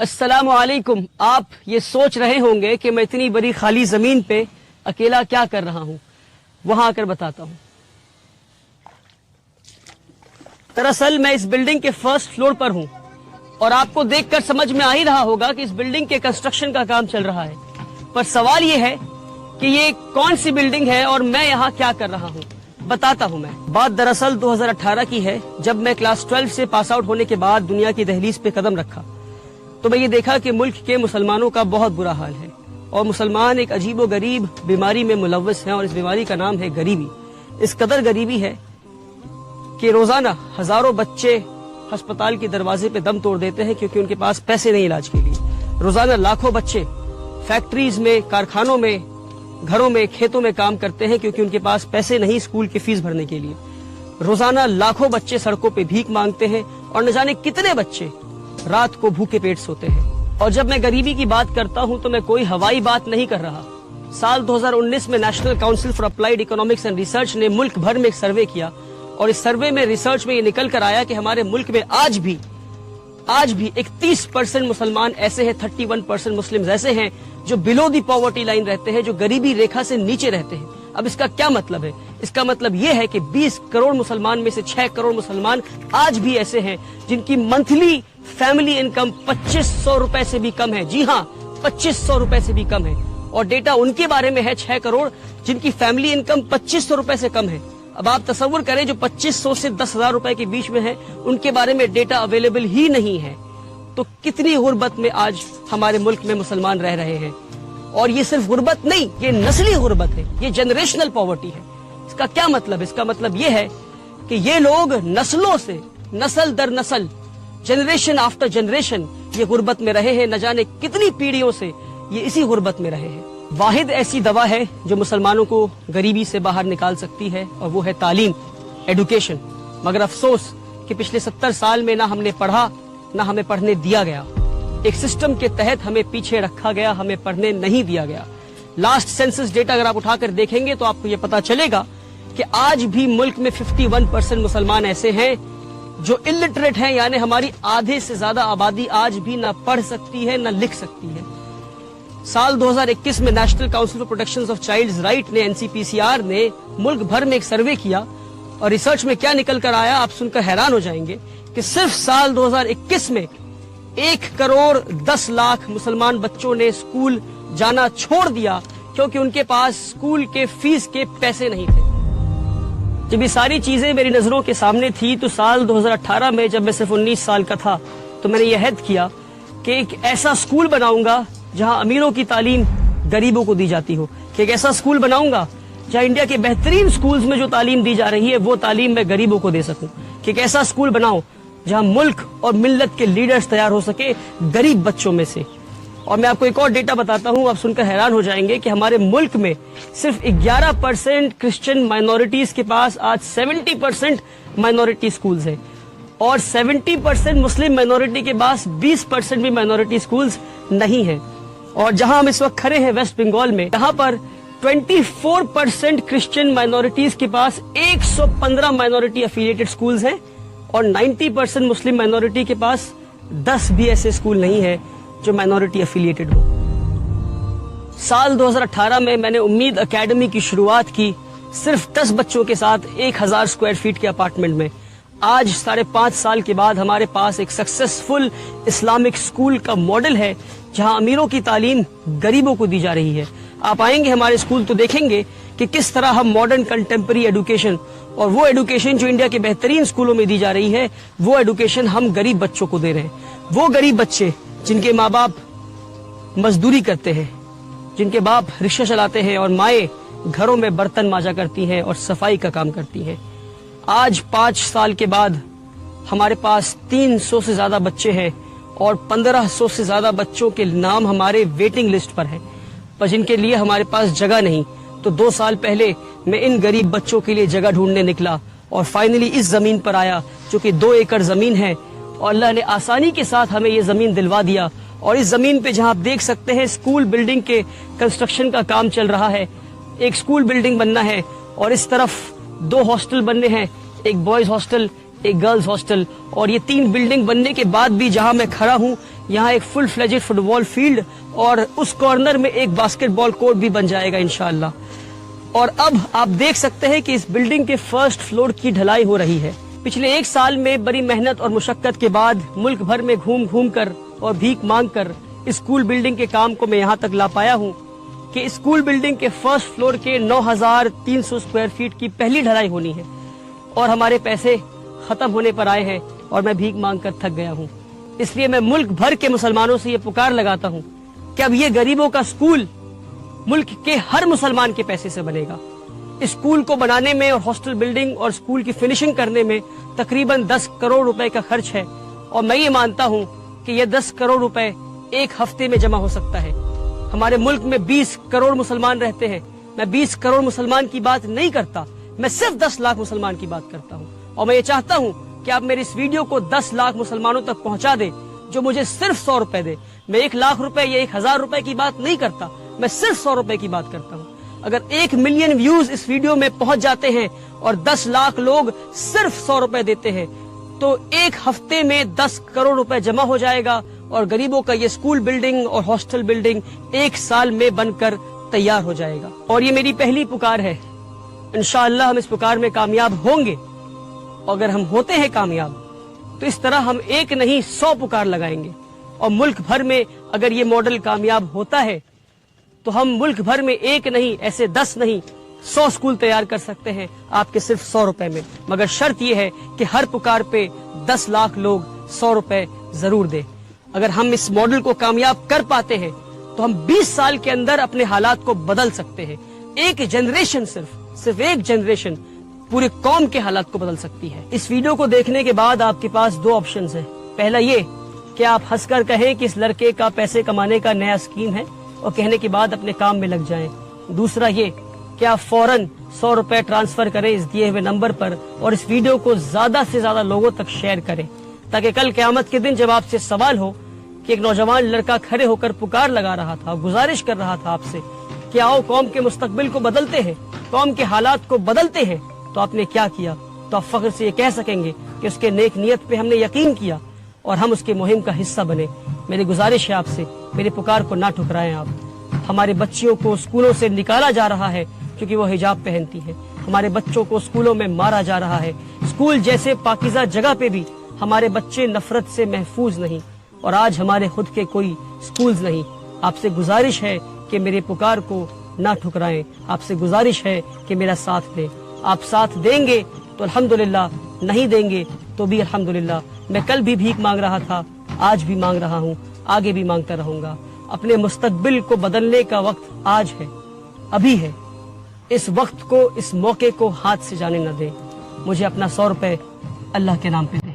अस्सलाम वालेकुम। आप ये सोच रहे होंगे कि मैं इतनी बड़ी खाली जमीन पे अकेला क्या कर रहा हूं, वहां आकर बताता हूं। दरअसल मैं इस बिल्डिंग के फर्स्ट फ्लोर पर हूं और आपको देखकर समझ में आ ही रहा होगा कि इस बिल्डिंग के कंस्ट्रक्शन का काम चल रहा है, पर सवाल ये है कि ये कौन सी बिल्डिंग है और मैं यहाँ क्या कर रहा हूँ। बताता हूँ मैं। बात दरअसल 2018 की है, जब मैं क्लास 12 से पास आउट होने के बाद दुनिया की दहलीज पे कदम रखा तो मैं ये देखा कि मुल्क के मुसलमानों का बहुत बुरा हाल है और मुसलमान एक अजीबो गरीब बीमारी में मुलव्वस हैं और इस बीमारी का नाम है गरीबी। इस कदर गरीबी है कि रोजाना हजारों बच्चे अस्पताल के दरवाजे पे दम तोड़ देते हैं क्योंकि उनके पास पैसे नहीं इलाज के लिए। रोजाना लाखों बच्चे फैक्ट्रीज में, कारखानों में, घरों में, खेतों में काम करते हैं क्योंकि उनके पास पैसे नहीं स्कूल की फीस भरने के लिए। रोजाना लाखों बच्चे सड़कों पे भीख मांगते हैं और न जाने कितने बच्चे रात को भूखे पेट सोते हैं। और जब मैं गरीबी की बात करता हूं तो मैं कोई हवाई बात नहीं कर रहा। साल 2019 में national council for applied economics and research ने मुल्क भर में एक सर्वे किया और इस सर्वे में, रिसर्च में ये निकल कर आया कि हमारे मुल्क में आज भी 31% मुसलमान ऐसे हैं, 31% मुस्लिम ऐसे हैं जो बिलो दी पॉवर्टी लाइन रहते हैं, जो गरीबी रेखा से नीचे रहते हैं। अब इसका क्या मतलब है? इसका मतलब यह है कि 20 करोड़ मुसलमान में से 6 करोड़ मुसलमान आज भी ऐसे हैं जिनकी मंथली फैमिली इनकम 2500 रुपए से भी कम है। जी हाँ, 2500 रुपए से भी कम है। और डेटा उनके बारे में है 6 करोड़ जिनकी फैमिली इनकम 2500 रुपए से कम है। अब आप तसव्वुर करें, जो 2500 से 10,000 रुपए के बीच में है उनके बारे में डेटा अवेलेबल ही नहीं है। तो कितनी गुर्बत में आज हमारे मुल्क में मुसलमान रह रहे हैं। और ये सिर्फ गुर्बत नहीं, ये नस्ली गुर्बत है, ये जनरेशनल पॉवर्टी है। इसका क्या मतलब? इसका मतलब ये है कि ये लोग नस्लों से, नस्ल दर नस्ल, जनरेशन आफ्टर जनरेशन ये गुर्बत में रहे हैं। न जाने कितनी पीढ़ियों से ये इसी गुर्बत में रहे हैं। वाहिद ऐसी दवा है जो मुसलमानों को गरीबी से बाहर निकाल सकती है और वो है तालीम, एडुकेशन। मगर अफसोस कि पिछले 70 साल में ना हमने पढ़ा, ना हमें पढ़ने दिया गया। एक सिस्टम के तहत हमें पीछे रखा गया, हमें पढ़ने नहीं दिया गया। लास्ट सेंसस डेटा अगर आप उठाकर देखेंगे तो आपको ये पता चलेगा कि आज भी मुल्क में 51% मुसलमान ऐसे हैं जो इलिटरेट हैं, यानी हमारी आधे से ज्यादा आबादी आज भी ना पढ़ सकती है ना लिख सकती है। साल 2021 में national council for protection of childs right ने, NCPCR ने मुल्क भर में एक सर्वे किया और रिसर्च में क्या निकल कर आया आप सुनकर हैरान हो जाएंगे कि सिर्फ साल 2021 में 1 करोड़ 10 लाख मुसलमान बच्चों ने स्कूल जाना छोड़ दिया क्योंकि उनके पास स्कूल के फीस के पैसे नहीं थे। जब ये सारी चीजें मेरी नजरों के सामने थी तो साल 2018 में, जब मैं सिर्फ 19 साल का था, तो मैंने यह अहद किया कि एक ऐसा स्कूल बनाऊंगा जहां अमीरों की तालीम गरीबों को दी जाती हो, कि एक ऐसा स्कूल बनाऊंगा जहां इंडिया के बेहतरीन स्कूल्स में जो तालीम दी जा रही है वो तालीम मैं गरीबों को दे सकूं, कि एक ऐसा स्कूल बनाऊं जहां मुल्क और मिल्लत के लीडर्स तैयार हो सके गरीब बच्चों में से। और मैं आपको एक और डेटा बताता हूं, आप सुनकर हैरान हो जाएंगे कि हमारे मुल्क में सिर्फ 11% क्रिश्चियन माइनॉरिटीज के पास आज 70% माइनॉरिटी स्कूल्स हैं और 70% मुस्लिम माइनॉरिटी के पास 20% भी माइनॉरिटी स्कूल्स नहीं है। और जहां हम इस वक्त खड़े हैं वेस्ट बंगाल में, यहाँ पर 24% क्रिश्चियन माइनॉरिटीज के पास 115 माइनॉरिटी एफिलिएटेड स्कूल्स हैं और 90% मुस्लिम माइनॉरिटी के पास 10 भी ऐसे स्कूल नहीं है जो माइनॉरिटी एफिलिएटेड हो। साल 2018 में मैंने उम्मीद एकेडमी की शुरुआत की सिर्फ 10 बच्चों के साथ 1000 स्क्वायर फीट के अपार्टमेंट में। आज 5.5 साल के बाद हमारे पास एक सक्सेसफुल इस्लामिक स्कूल का मॉडल है जहां अमीरों की तालीम गरीबों को दी जा रही है। आप आएंगे हमारे स्कूल तो देखेंगे कि किस तरह हम मॉडर्न कंटेम्पररी एडुकेशन, और वो एडुकेशन जो इंडिया के बेहतरीन स्कूलों में दी जा रही है, वो एडुकेशन हम गरीब बच्चों को दे रहे हैं। वो गरीब बच्चे जिनके माँ बाप मजदूरी करते हैं, जिनके बाप रिक्शा चलाते हैं और माएँ घरों में बर्तन मांजा करती हैं और सफाई का काम करती हैं। आज 5 साल के बाद हमारे पास 300 से ज्यादा बच्चे हैं और 1500 से ज्यादा बच्चों के नाम हमारे वेटिंग लिस्ट पर हैं, पर जिनके लिए हमारे पास जगह नहीं। तो 2 साल पहले मैं इन गरीब बच्चों के लिए जगह ढूंढने निकला और फाइनली इस जमीन पर आया जो कि 2 एकड़ जमीन है और अल्लाह ने आसानी के साथ हमें ये जमीन दिलवा दिया। और इस जमीन पे जहां आप देख सकते हैं स्कूल बिल्डिंग के कंस्ट्रक्शन का काम चल रहा है। एक स्कूल बिल्डिंग बनना है और इस तरफ 2 हॉस्टल बनने हैं, एक बॉयज हॉस्टल, एक गर्ल्स हॉस्टल। और ये 3 बिल्डिंग बनने के बाद भी जहां मैं खड़ा हूं यहाँ एक फुल फ्लेजेड फुटबॉल फील्ड और उस कॉर्नर में एक बास्केटबॉल कोर्ट भी बन जाएगा इंशाअल्लाह। और अब आप देख सकते हैं कि इस बिल्डिंग के फर्स्ट फ्लोर की ढलाई हो रही है। पिछले 1 साल में बड़ी मेहनत और मुशक्कत के बाद मुल्क भर में घूम घूम कर और भीख मांग कर स्कूल बिल्डिंग के काम को मैं यहाँ तक ला पाया हूँ कि स्कूल बिल्डिंग के फर्स्ट फ्लोर के 9,300 स्क्वायर फीट की पहली ढलाई होनी है और हमारे पैसे खत्म होने पर आए हैं और मैं भीख मांग कर थक गया हूँ। इसलिए मैं मुल्क भर के मुसलमानों से ये पुकार लगाता हूँ कि अब ये गरीबों का स्कूल मुल्क के हर मुसलमान के पैसे से बनेगा। स्कूल को बनाने में और हॉस्टल बिल्डिंग और स्कूल की फिनिशिंग करने में तकरीबन 10 करोड़ रुपए का खर्च है और मैं ये मानता हूँ कि ये 10 करोड़ रुपए एक हफ्ते में जमा हो सकता है। हमारे मुल्क में 20 करोड़ मुसलमान रहते हैं। मैं 20 करोड़ मुसलमान की बात नहीं करता, मैं सिर्फ 10 लाख मुसलमान की बात करता हूँ। और मैं ये चाहता हूँ कि आप मेरी इस वीडियो को 10 लाख मुसलमानों तक पहुँचा दे जो मुझे सिर्फ 100 रुपए दे। मैं 1 लाख रुपए या 1,000 रुपए की बात नहीं करता, मैं सिर्फ 100 रुपए की बात करता हूँ। अगर 1 मिलियन व्यूज इस वीडियो में पहुंच जाते हैं और 10 लाख लोग सिर्फ 100 रुपए देते हैं तो एक हफ्ते में 10 करोड़ रुपए जमा हो जाएगा और गरीबों का ये स्कूल बिल्डिंग और हॉस्टल बिल्डिंग 1 साल में बनकर तैयार हो जाएगा। और ये मेरी पहली पुकार है, इंशाअल्लाह हम इस पुकार में कामयाब होंगे। अगर हम होते हैं कामयाब तो इस तरह हम 1 नहीं 100 पुकार लगाएंगे और मुल्क भर में अगर ये मॉडल कामयाब होता है तो हम मुल्क भर में 1 नहीं ऐसे 10 नहीं 100 स्कूल तैयार कर सकते हैं आपके सिर्फ 100 रुपए में। मगर शर्त यह है कि हर पुकार पे 10 लाख लोग 100 रुपए जरूर दें। अगर हम इस मॉडल को कामयाब कर पाते हैं तो हम 20 साल के अंदर अपने हालात को बदल सकते हैं। एक जनरेशन सिर्फ एक जनरेशन पूरे कौम के हालात को बदल सकती है। इस वीडियो को देखने के बाद आपके पास 2 ऑप्शंस हैं। पहला ये कि आप हंसकर कहें कि इस लड़के का पैसे कमाने का नया स्कीम है और कहने के बाद अपने काम में लग जाएं। दूसरा ये कि आप फौरन 100 रुपए ट्रांसफर करें इस दिए हुए नंबर पर और इस वीडियो को ज्यादा से ज्यादा लोगों तक शेयर करें ताकि कल क़यामत के दिन जब आपसे सवाल हो कि एक नौजवान लड़का खड़े होकर पुकार लगा रहा था, गुजारिश कर रहा था आपसे कि आओ कौम के मुस्तकबिल को बदलते हैं, कौम के हालात को बदलते हैं, तो आपने क्या किया, तो आप फख्र से ये कह सकेंगे कि उसके नेक नियत पे हमने यकीन किया और हम उसकी मुहिम का हिस्सा बने। मेरी गुजारिश है आपसे, मेरी पुकार को ना ठुकराएं आप। हमारे बच्चियों को स्कूलों से निकाला जा रहा है क्योंकि वो हिजाब पहनती है। हमारे बच्चों को स्कूलों में मारा जा रहा है। स्कूल जैसे पाकीज़ा जगह पे भी हमारे बच्चे नफरत से महफूज नहीं और आज हमारे खुद के कोई स्कूल्स नहीं। आपसे गुजारिश है कि मेरे पुकार को ना ठुकराएं। आपसे गुजारिश है कि मेरा साथ दें। आप साथ देंगे तो अल्हम्दुलिल्लाह, नहीं देंगे तो भी अल्हम्दुलिल्लाह। मैं कल भी भीख मांग रहा था, आज भी मांग रहा हूँ, आगे भी मांगता रहूंगा। अपने मुस्तकबिल को बदलने का वक्त आज है, अभी है। इस वक्त को, इस मौके को हाथ से जाने न दें। मुझे अपना 100 रुपए अल्लाह के नाम पे